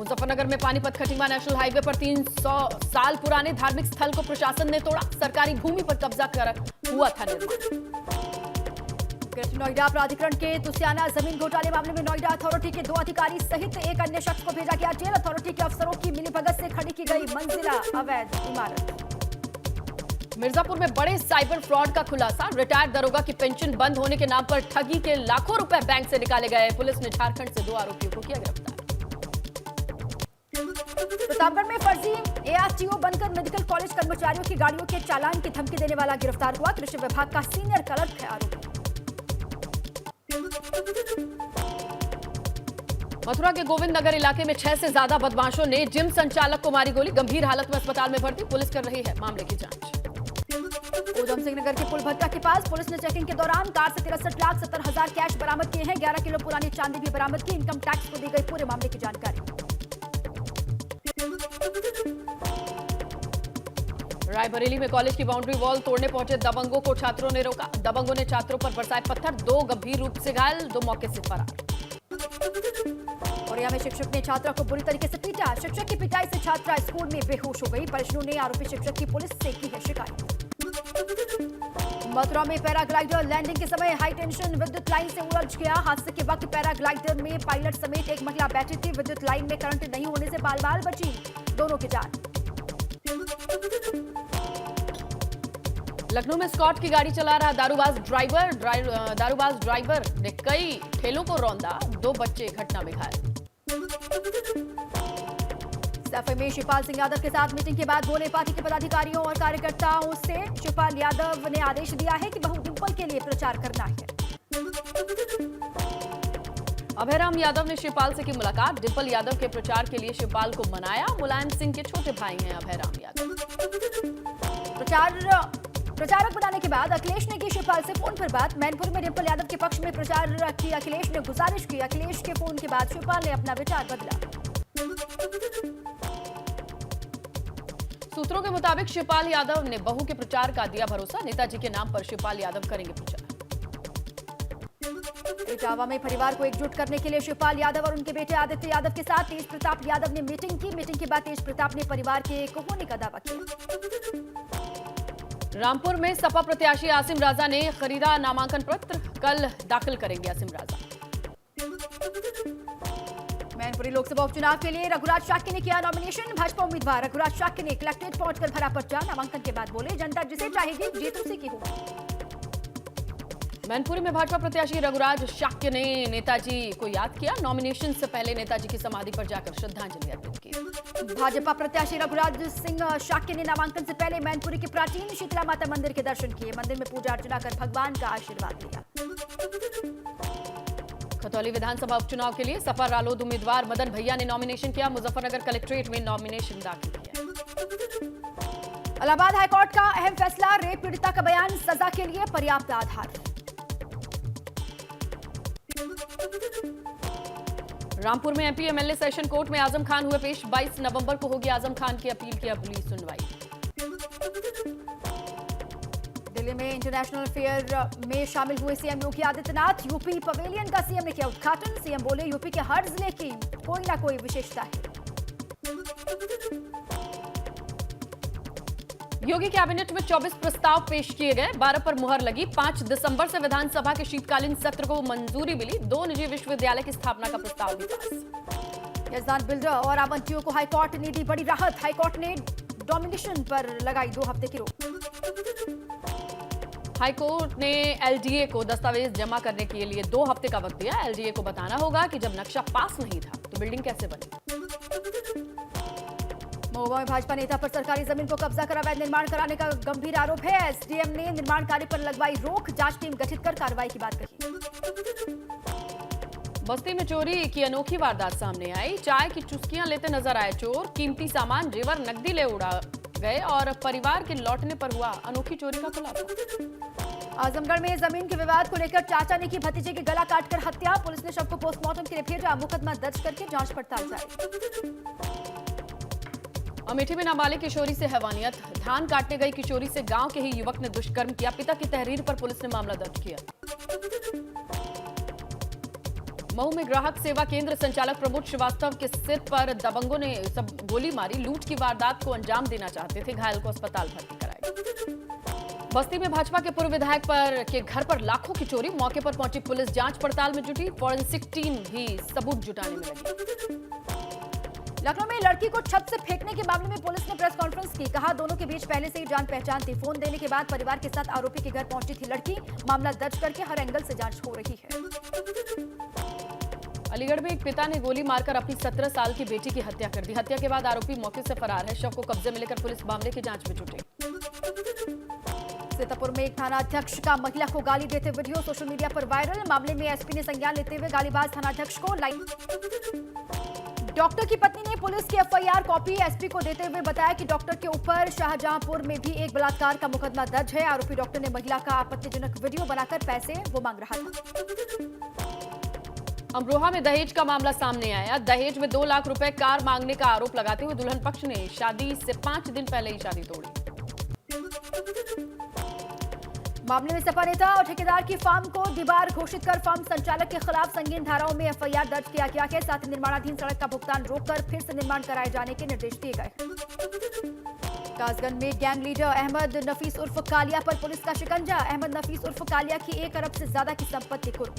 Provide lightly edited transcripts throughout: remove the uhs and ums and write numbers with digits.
मुजफ्फरनगर में Panipat Khatima national highway पर 300 साल पुराने धार्मिक स्थल को प्रशासन ने तोड़ा। सरकारी भूमि पर कब्जा कर हुआ था निर्माण। ग्रेटर नोएडा प्राधिकरण के तुसियाना जमीन घोटाले मामले में नोएडा अथॉरिटी के 2 अधिकारी सहित एक अन्य शख्स को भेजा गया जेल। अथॉरिटी के अफसरों की मिलीभगत से खड़ी की गई मंजिला अवैध इमारत। मिर्जापुर में बड़े साइबर फ्रॉड का खुलासा। रिटायर्ड दरोगा की पेंशन बंद होने के नाम पर ठगी के लाखों रुपए बैंक से निकाले गए। पुलिस ने झारखंड से 2 आरोपियों को किया गिरफ्तार। प्रतापगढ़ में फर्जी एआरटीओ बनकर मेडिकल कॉलेज कर्मचारियों की गाड़ियों के चालान की धमकी देने वाला गिरफ्तार हुआ। कृषि विभाग का सीनियर क्लर्क है आरोपी। मथुरा के गोविंद नगर इलाके में 6 से ज्यादा बदमाशों ने जिम संचालक को मारी गोली। गंभीर हालत में अस्पताल में भर्ती। पुलिस कर रही है मामले की जांच। उधम सिंह नगर के पुल भट्टा के पास पुलिस ने चेकिंग के दौरान कार से 63,70,000 कैश बरामद किए हैं। 11 किलो पुरानी चांदी भी बरामद की। इनकम टैक्स को दी गई पूरे मामले की जानकारी। रायबरेली में कॉलेज की बाउंड्री वॉल तोड़ने पहुंचे दबंगों को छात्रों ने रोका। दबंगों ने छात्रों पर बरसाए पत्थर। 2 गंभीर रूप से घायल, 2 मौके से फरार। औरैया में शिक्षक ने छात्रा को बुरी तरीके से पीटा। शिक्षक की पिटाई से छात्रा स्कूल में बेहोश हो गई। परिजनों ने आरोपी शिक्षक की पुलिस से की है शिकायत। मथुरा में पैराग्लाइडर लैंडिंग के समय हाई टेंशन विद्युत लाइन से उलझ गया। हादसे के वक्त पैराग्लाइडर में पायलट समेत एक महिला बैठी थी। विद्युत लाइन में करंट नहीं होने से बाल-बाल बची दोनों की जान। लखनऊ में स्कॉट की गाड़ी चला रहा दारूबाज ड्राइवर ने कई ठेलों को रौंदा। 2 बच्चे घटना में घायल। सफे में शिवपाल सिंह यादव के साथ मीटिंग के बाद बोले पार्टी के पदाधिकारियों और कार्यकर्ताओं से। शिवपाल यादव ने आदेश दिया है कि बहू डिंपल के लिए प्रचार करना है। अभयराम यादव ने शिवपाल से की मुलाकात। डिंपल यादव के प्रचार के लिए शिवपाल को मनाया। मुलायम सिंह के छोटे भाई हैं अभयराम यादव। प्रचारक बनाने के बाद अखिलेश ने की शिवपाल से फोन पर बात। मैनपुरी में डिंपल यादव के पक्ष में प्रचार की अखिलेश ने गुजारिश की। अखिलेश के फोन के बाद शिवपाल ने अपना विचार बदला। सूत्रों के मुताबिक शिवपाल यादव ने बहू के प्रचार का दिया भरोसा। नेताजी के नाम पर शिवपाल यादव करेंगे प्रचार। इटावा में परिवार को एकजुट करने के लिए शिवपाल यादव और उनके बेटे आदित्य यादव के साथ तेज प्रताप यादव ने मीटिंग की। मीटिंग के बाद तेज प्रताप ने परिवार के एक होने का दावा किया। रामपुर में सपा प्रत्याशी आसिम राजा ने खरीदा नामांकन पत्र। कल दाखिल करेंगे आसिम राजा। मैनपुरी लोकसभा उपचुनाव के लिए रघुराज शाक्य ने किया नॉमिनेशन। भाजपा उम्मीदवार रघुराज शाक्य ने कलेक्ट्रेट पहुंचकर भरा पर्चा। नामांकन के बाद बोले जनता जिसे चाहेगी जीत उसी की होगी। मैनपुरी में भाजपा प्रत्याशी रघुराज शाक्य ने नेताजी को याद किया। नॉमिनेशन से पहले नेताजी की समाधि पर जाकर श्रद्धांजलि अर्पित की। भाजपा प्रत्याशी रघुराज सिंह शाक्य ने नामांकन से पहले मैनपुरी के प्राचीन शीतला माता मंदिर के दर्शन किए। मंदिर में पूजा अर्चना कर भगवान का आशीर्वाद लिया। खतौली विधानसभा उपचुनाव के लिए सपा रालोद उम्मीदवार मदन भैया ने नॉमिनेशन किया। मुजफ्फरनगर कलेक्ट्रेट में नॉमिनेशन दाखिल किया। इलाहाबाद हाईकोर्ट का अहम फैसला। रेप पीड़िता का बयान सजा के लिए पर्याप्त आधार। रामपुर में एमपी एमएलए सेशन कोर्ट में आजम खान हुए पेश। 22 नवंबर को होगी आजम खान की अपील की अगली सुनवाई। दिल्ली में इंटरनेशनल फेयर में शामिल हुए CM Yogi Adityanath. UP pavilion का सीएम ने किया उद्घाटन। सीएम बोले यूपी के हर जिले की कोई ना कोई विशेषता है। योगी कैबिनेट में 24 प्रस्ताव पेश किए गए। 12 पर मुहर लगी। 5 दिसंबर से विधानसभा के शीतकालीन सत्र को मंजूरी मिली। 2 निजी विश्वविद्यालय की स्थापना का प्रस्ताव भी पास। यजमान बिल्डर और आवंटियों को हाईकोर्ट ने दी बड़ी राहत। हाईकोर्ट ने डोमिनेशन पर लगाई 2 हफ्ते की रोक। हाईकोर्ट ने एलडीए को दस्तावेज जमा करने के लिए 2 हफ्ते का वक्त दिया। एलडीए को बताना होगा कि जब नक्शा पास नहीं था तो बिल्डिंग कैसे बनी। महोबा में भाजपा नेता पर सरकारी जमीन को कब्जा कर अवैध निर्माण कराने का गंभीर आरोप है। एसडीएम ने निर्माण कार्य पर लगवाई रोक। जांच टीम गठित कर कार्रवाई की बात कही। बस्ती में चोरी की अनोखी वारदात सामने आई। चाय की चुस्कियां लेते नजर आए चोर। कीमती सामान जेवर नकदी ले उड़ा गए और परिवार के लौटने पर हुआ अनोखी चोरी का खुलासा। आजमगढ़ में जमीन के विवाद को लेकर चाचा ने की भतीजे की गला काटकर हत्या। पुलिस ने शव को पोस्टमार्टम के लिए भेजा। मुकदमा दर्ज करके जांच पड़ताल जारी। अमेठी में नाबालिग किशोरी से हैवानियत। धान काटने गई किशोरी से गांव के ही युवक ने दुष्कर्म किया। पिता की तहरीर पर पुलिस ने मामला दर्ज किया। मऊ में ग्राहक सेवा केंद्र संचालक प्रमोद श्रीवास्तव के सिर पर दबंगों ने सब गोली मारी। लूट की वारदात को अंजाम देना चाहते थे। घायल को अस्पताल भर्ती कराया। बस्ती में भाजपा के पूर्व विधायक के घर पर लाखों की चोरी। मौके पर पहुंची पुलिस जांच पड़ताल में जुटी। फॉरेंसिक टीम भी सबूत जुटाने में लगी। लखनऊ में लड़की को छत से फेंकने के मामले में पुलिस ने प्रेस कॉन्फ्रेंस की। कहा दोनों के बीच पहले से ही जान पहचान थी। फोन देने के बाद परिवार के साथ आरोपी के घर पहुंची थी लड़की। मामला दर्ज करके हर एंगल से जांच हो रही है। अलीगढ़ में एक पिता ने गोली मारकर अपनी 17 साल की बेटी की हत्या कर दी। हत्या के बाद आरोपी मौके से फरार है। शव को कब्जे में लेकर पुलिस मामले की जांच में जुटी। सीतापुर में एक थाना अध्यक्ष का महिला को गाली देते वीडियो सोशल मीडिया पर वायरल। मामले में एसपी ने संज्ञान लेते हुए गालीबाज थानाध्यक्ष को लाइन। डॉक्टर की पत्नी ने पुलिस की एफआईआर कॉपी एसपी को देते हुए बताया कि डॉक्टर के ऊपर शाहजहांपुर में भी एक बलात्कार का मुकदमा दर्ज है। आरोपी डॉक्टर ने महिला का आपत्तिजनक वीडियो बनाकर पैसे वो मांग रहा था। अमरोहा में दहेज का मामला सामने आया। दहेज में 2 लाख रुपए कार मांगने का आरोप लगाते हुए दुल्हन पक्ष ने शादी से 5 दिन पहले ही शादी तोड़ी। मामले में सपा नेता और ठेकेदार की फार्म को दीवार घोषित कर फार्म संचालक के खिलाफ संगीन धाराओं में एफआईआर दर्ज किया गया है। साथ ही निर्माणाधीन सड़क का भुगतान रोककर फिर से निर्माण कराए जाने के निर्देश दिए गए। कासगंज में गैंग लीडर अहमद नफीस उर्फ कालिया पर पुलिस का शिकंजा। अहमद नफीस उर्फ कालिया की 1 अरब से ज्यादा की संपत्ति कुर्क।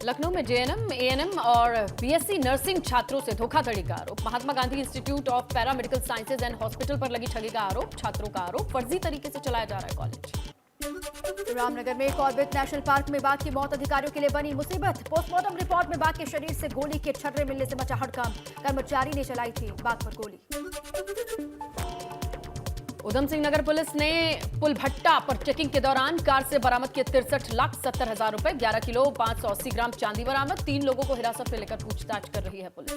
लखनऊ में जेएनएम, एएनएम और बीएससी नर्सिंग छात्रों से धोखाधड़ी का आरोप। Mahatma Gandhi institute of paramedical sciences and hospital पर लगी ठगी का आरोप। छात्रों का आरोप फर्जी तरीके से चलाया जा रहा है कॉलेज। रामनगर में कॉर्बेट नेशनल पार्क में बाघ की मौत अधिकारियों के लिए बनी मुसीबत। पोस्टमार्टम रिपोर्ट में बाघ के शरीर से गोली के छर्रे मिलने से मचा हड़कंप। कर्मचारी ने चलाई थी बाघ पर गोली। उधम सिंह नगर पुलिस ने पुलभट्टा पर चेकिंग के दौरान कार से बरामद किए 63,70,000 रुपए, 11 किलो 580 ग्राम चांदी बरामद। 3 लोगों को हिरासत में लेकर पूछताछ कर रही है पुलिस।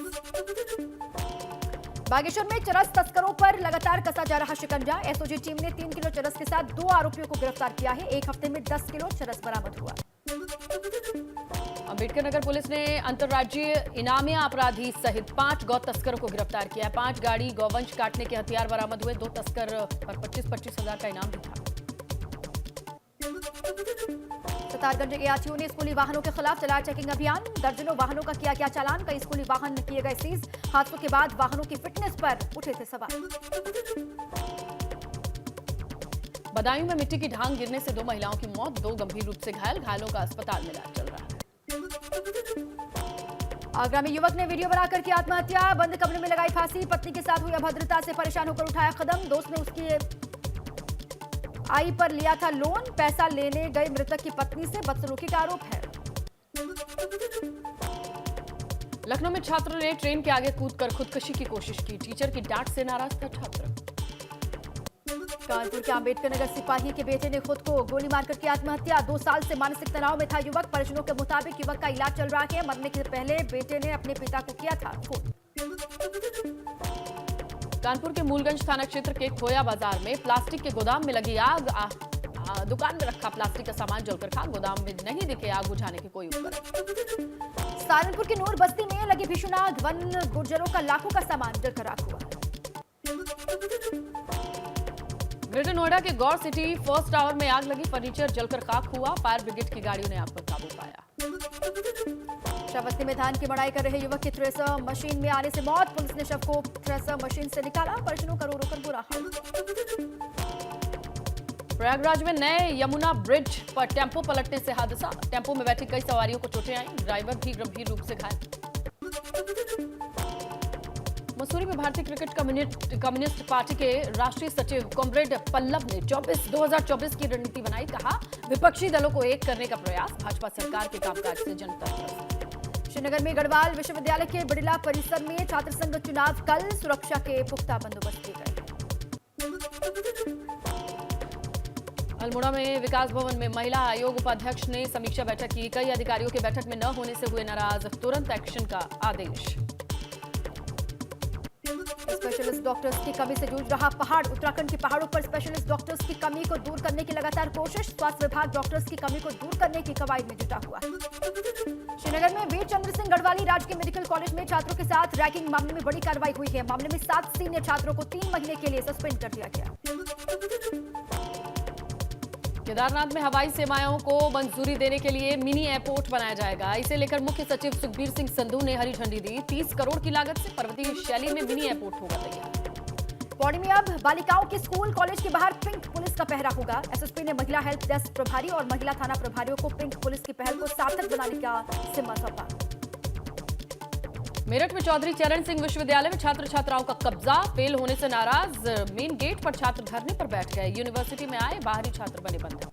बागेश्वर में चरस तस्करों पर लगातार कसा जा रहा शिकंजा। एसओजी टीम ने 3 किलो चरस के साथ 2 आरोपियों को गिरफ्तार किया है। 1 हफ्ते में 10 किलो चरस बरामद हुआ। अम्बेडकर नगर पुलिस ने अंतर्राज्यीय इनामिया अपराधी सहित 5 गौ तस्करों को गिरफ्तार किया। 5 गाड़ी गौवंश काटने के हथियार बरामद हुए। 2 तस्कर पर 25-25 हजार का इनाम भी था। सतारगंज एआरटीओ ने स्कूली वाहनों के खिलाफ चलाया चेकिंग अभियान। दर्जनों वाहनों का किया गया चालान। कई स्कूली वाहन किए गए सीज। हादसों के बाद वाहनों की फिटनेस पर उठे थे सवाल। बदायूं में मिट्टी की ढांग गिरने से 2 महिलाओं की मौत, 2 गंभीर रूप से घायल। घायलों का अस्पताल में इलाज चल रहा है। आगरा में युवक ने वीडियो बनाकर की आत्महत्या। बंद कमरे में लगाई फांसी। पत्नी के साथ हुई अभद्रता से परेशान होकर उठाया कदम। दोस्त ने उसकी आई पर लिया था लोन। पैसा लेने गई मृतक की पत्नी से बदसलूकी का आरोप है। लखनऊ में छात्र ने ट्रेन के आगे कूदकर खुदकुशी की कोशिश की। टीचर की डांट से नाराज था छात्र। कानपुर के अम्बेडकर नगर सिपाही के बेटे ने खुद को गोली मारकर की आत्महत्या। 2 साल से मानसिक तनाव में था युवक। परिजनों के मुताबिक युवक का इलाज चल रहा है। मरने के पहले बेटे ने अपने पिता को किया था फोन। कानपुर के मूलगंज थाना क्षेत्र के खोया बाजार में प्लास्टिक के गोदाम में लगी आग। दुकान में रखा प्लास्टिक का सामान जलकर खाक। गोदाम में नहीं दिखे आग बुझाने के कोई उपकरण। सहारनपुर की नूर बस्ती में लगी भीषण आग। वन गुर्जरों का लाखों का सामान जलकर राख हुआ। ग्रेटर नोएडा के गौर सिटी फर्स्ट टावर में आग लगी। फर्नीचर जलकर खाक हुआ। फायर ब्रिगेड की गाड़ियों ने आग पर काबू पाया। श्रावस्ती में धान की मड़ाई कर रहे युवक की थ्रेसर मशीन में आने से मौत। पुलिस ने शव को थ्रेसर मशीन से निकाला। परिजनों का रो रोकर बुरा हाल। प्रयागराज में नए यमुना ब्रिज पर टेंपो पलटने से हादसा। टेंपो में बैठी कई सवारियों को चोटें आई। ड्राइवर भी गंभीर रूप से घायल। मसूरी में भारतीय क्रिकेट कम्युनिस्ट पार्टी के राष्ट्रीय सचिव कॉमरेड पल्लव ने 2024 की रणनीति बनाई। कहा विपक्षी दलों को एक करने का प्रयास। भाजपा सरकार के कामकाज से जनता त्रस्त। श्रीनगर में गढ़वाल विश्वविद्यालय के बिड़ला परिसर में छात्र संघ चुनाव कल। सुरक्षा के पुख्ता बंदोबस्त किए गए। अल्मोड़ा में विकास भवन में महिला आयोग उपाध्यक्ष ने समीक्षा बैठक की। कई अधिकारियों के बैठक में न होने से हुए नाराज। तुरंत एक्शन का आदेश। स्पेशलिस्ट डॉक्टर्स की कमी से जूझ रहा पहाड़। उत्तराखंड के पहाड़ों पर स्पेशलिस्ट डॉक्टर्स की कमी को दूर करने की लगातार कोशिश। स्वास्थ्य विभाग डॉक्टर्स की कमी को दूर करने की कवायद में जुटा हुआ। श्रीनगर में वीर चंद्र सिंह गढ़वाली राजकीय मेडिकल कॉलेज में छात्रों के साथ रैगिंग मामले में बड़ी कार्रवाई हुई है। मामले में 7 सीनियर छात्रों को 3 महीने के लिए सस्पेंड कर दिया गया। केदारनाथ में हवाई सेवाओं को मंजूरी देने के लिए मिनी एयरपोर्ट बनाया जाएगा। इसे लेकर मुख्य सचिव सुखबीर सिंह संधू ने हरी झंडी दी। 30 करोड़ की लागत से पर्वतीय शैली में मिनी एयरपोर्ट होगा तैयार। पौड़ी में अब बालिकाओं के स्कूल कॉलेज के बाहर पिंक पुलिस का पहरा होगा। एसएसपी ने महिला हेल्प डेस्क प्रभारी और महिला थाना प्रभारियों को पिंक पुलिस की पहल को सार्थक बनाने का जिम्मा सौंपा। मेरठ में चौधरी चरण सिंह विश्वविद्यालय में छात्र छात्राओं का कब्जा। फेल होने से नाराज मेन गेट पर छात्र धरने पर बैठ गए। यूनिवर्सिटी में आए बाहरी छात्र बने बंधक।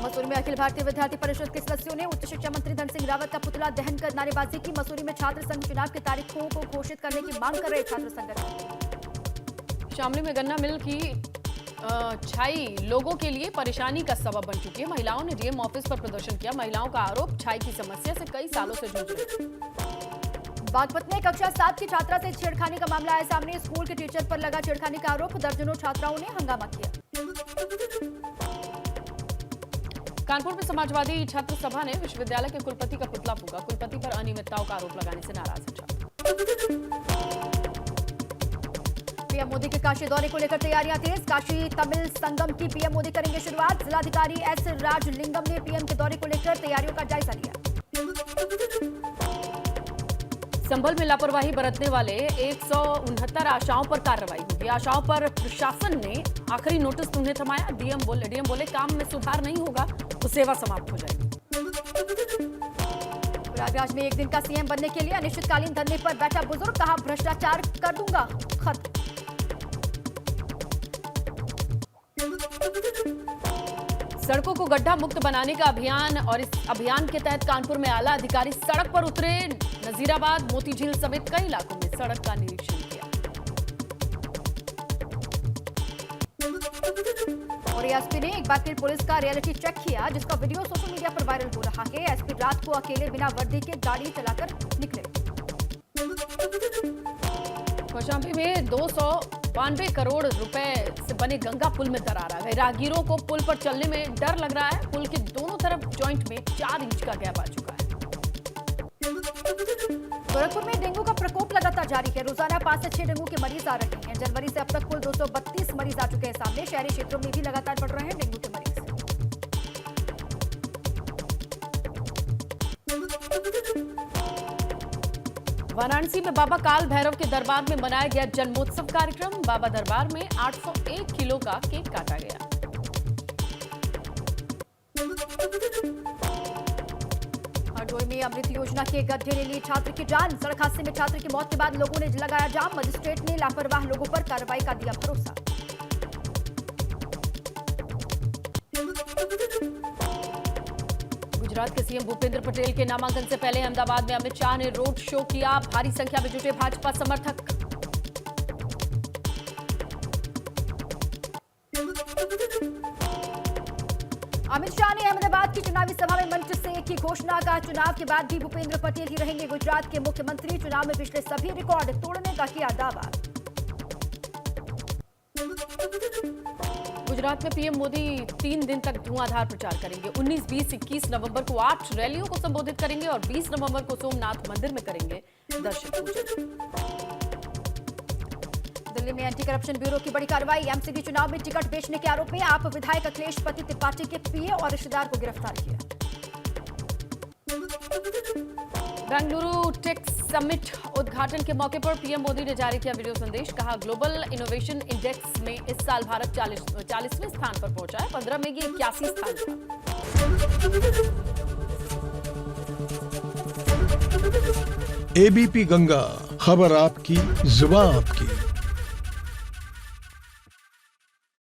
मसूरी में अखिल भारतीय विद्यार्थी परिषद के सदस्यों ने उच्च शिक्षा मंत्री धन सिंह रावत का पुतला दहन कर नारेबाजी की। मसूरी में छात्र संघ चुनाव की तारीखों को घोषित करने की मांग कर रहे छात्र संगठन। शामली में गन्ना मिल की छाई लोगों के लिए परेशानी का सबब बन चुकी है। महिलाओं ने डीएम ऑफिस पर प्रदर्शन किया। महिलाओं का आरोप छाई की समस्या से कई सालों से जूझ रही। बागपत में कक्षा 7 की छात्रा से छेड़खानी का मामला आया सामने। स्कूल के टीचर पर लगा छेड़खानी का आरोप। दर्जनों छात्राओं ने हंगामा किया। कानपुर में समाजवादी छात्र सभा ने विश्वविद्यालय के कुलपति का पुतला फूंका। कुलपति पर अनियमितताओं का आरोप लगाने से नाराज है छात्र। पीएम मोदी के काशी दौरे को लेकर तैयारियां तेज। काशी तमिल संगम की पीएम मोदी करेंगे शुरुआत। जिलाधिकारी एस राजलिंगम ने पीएम के दौरे को लेकर तैयारियों का जायजा लिया। संभल में लापरवाही बरतने वाले 169 आशाओं पर कार्रवाई होगी। आशाओं पर प्रशासन ने आखिरी नोटिस उन्हें थमाया। डीएम बोले काम में सुधार नहीं होगा तो सेवा समाप्त हो जाएगी। प्रयागराज में एक दिन का सीएम बनने के लिए अनिश्चितकालीन धरने पर बैठा बुजुर्ग। कहा भ्रष्टाचार कर दूंगा खत्म। सड़कों को गड्ढा मुक्त बनाने का अभियान और इस अभियान के तहत कानपुर में आला अधिकारी सड़क पर उतरे। नजीराबाद मोतीझील समेत कई इलाकों में सड़क का निरीक्षण किया। और एसपी ने एक बार फिर पुलिस का रियलिटी चेक किया, जिसका वीडियो सोशल मीडिया पर वायरल हो रहा है। एसपी रात को अकेले बिना वर्दी के गाड़ी चलाकर निकले। कौशाम्बी में 292 करोड़ रुपए से बने गंगा पुल में दरार आ गई। राहगीरों को पुल पर चलने में डर लग रहा है। पुल के दोनों तरफ जॉइंट में 4 इंच का गैप आ चुका है। गोरखपुर में डेंगू का प्रकोप लगातार जारी है। रोजाना 5 से 6 डेंगू के मरीज आ रहे हैं। जनवरी से अब तक कुल 232 मरीज आ चुके हैं सामने। शहरी क्षेत्रों में भी लगातार बढ़ रहे हैं डेंगू के मरीज। वाराणसी में बाबा काल भैरव के दरबार में मनाया गया जन्मोत्सव कार्यक्रम। बाबा दरबार में 801 किलो का केक काटा गया। हरदोई में अमृत योजना के गड्ढे ने ली छात्र की जान। सड़क हादसे में छात्र की मौत के बाद लोगों ने लगाया जाम। मजिस्ट्रेट ने लापरवाह लोगों पर कार्रवाई का दिया भरोसा। गुजरात के सीएम भूपेंद्र पटेल के नामांकन से पहले अहमदाबाद में अमित शाह ने रोड शो किया। भारी संख्या में जुटे भाजपा समर्थक। अमित शाह ने अहमदाबाद की चुनावी सभा में मंच से एक ही घोषणा का, चुनाव के बाद भी भूपेंद्र पटेल ही रहेंगे गुजरात के मुख्यमंत्री। चुनाव में पिछले सभी रिकॉर्ड तोड़ने का किया दावा। गुजरात में पीएम मोदी 3 दिन तक धुआंधार प्रचार करेंगे। 19, 20, 21 नवंबर को 8 रैलियों को संबोधित करेंगे और 20 नवंबर को सोमनाथ मंदिर में करेंगे दर्शन पूजन। दिल्ली में एंटी करप्शन ब्यूरो की बड़ी कार्रवाई। एमसीडी चुनाव में टिकट बेचने के आरोप में आप विधायक अखिलेश पति त्रिपाठी के पीए और रिश्तेदार को गिरफ्तार किया। बेंगलुरु टेक समिट उद्घाटन के मौके पर पीएम मोदी ने जारी किया वीडियो संदेश। कहा ग्लोबल इनोवेशन इंडेक्स में इस साल भारत 40वें स्थान पर पहुंचा है। 15 में ये 81 स्थान था। एबीपी गंगा, खबर आपकी, जुबान आपकी।